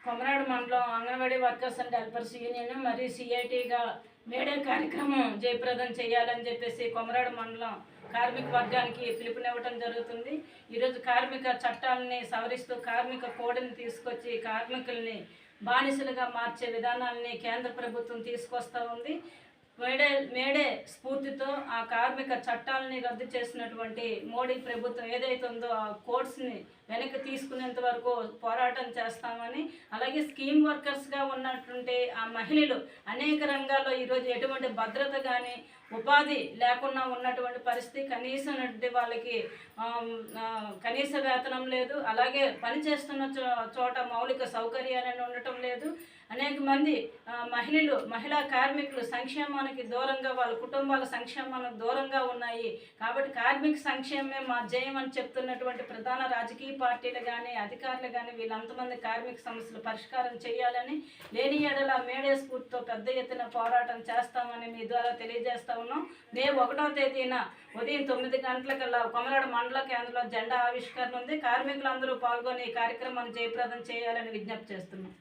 కొమరాడు మండలం anganwadi workers and helpers union మరియు సిఐటిగా May Day కార్యక్రమం జయప్రదం చేయాలని చెప్పేసి కొమరాడు మండలం కార్మిక వర్గానికి పిలుపునివ్వడం జరుగుతుంది. ఈరోజు కార్మిక చట్టాలని సవరిస్తూ కార్మిక కోడ్ని తీసుకొచ్చి కార్మికుల్ని బానిసలుగా మార్చే విధానాలని కేంద్ర ప్రభుత్వం తీసుకొస్తూ ఉంది. మేడే స్ఫూర్తితో ఆ కార్మిక చట్టాలని రద్దు చేసినటువంటి మోడీ ప్రభుత్వం ఏదైతే ఉందో ఆ కోడ్స్ని వెనక్కి తీసుకునేంత వరకు పోరాటం చేస్తామని, అలాగే స్కీమ్ వర్కర్స్గా ఉన్నటువంటి ఆ మహిళలు అనేక రంగాల్లో ఈరోజు ఎటువంటి భద్రత కానీ ఉపాధి లేకుండా ఉన్నటువంటి పరిస్థితి, కనీసం వాళ్ళకి కనీస వేతనం లేదు, అలాగే పనిచేస్తున్న చోట మౌలిక సౌకర్యాలను ఉండటం లేదు. అనేక మంది మహిళా కార్మికులు సంక్షేమానికి దూరంగా, వాళ్ళ కుటుంబాల సంక్షేమానికి దూరంగా ఉన్నాయి. కాబట్టి కార్మిక సంక్షేమమే మా జయం అని చెప్తున్నటువంటి ప్రధాన రాజకీయ పార్టీలు కానీ అధికారులు కానీ వీళ్ళంతమంది కార్మిక సమస్యలు పరిష్కారం చేయాలని, లేని ఎడల మేడే స్ఫూర్తితో పెద్ద ఎత్తున పోరాటం చేస్తామని మీ ద్వారా తెలియజేస్తా ఉన్నాం. మే 1వ తేదీన ఉదయం 9 గంటలకల్లా కొమరాడు మండల కేంద్రంలో జెండా ఆవిష్కరణ ఉంది. కార్మికులందరూ పాల్గొని ఈ కార్యక్రమాన్ని జయప్రదం చేయాలని విజ్ఞప్తి చేస్తున్నాం.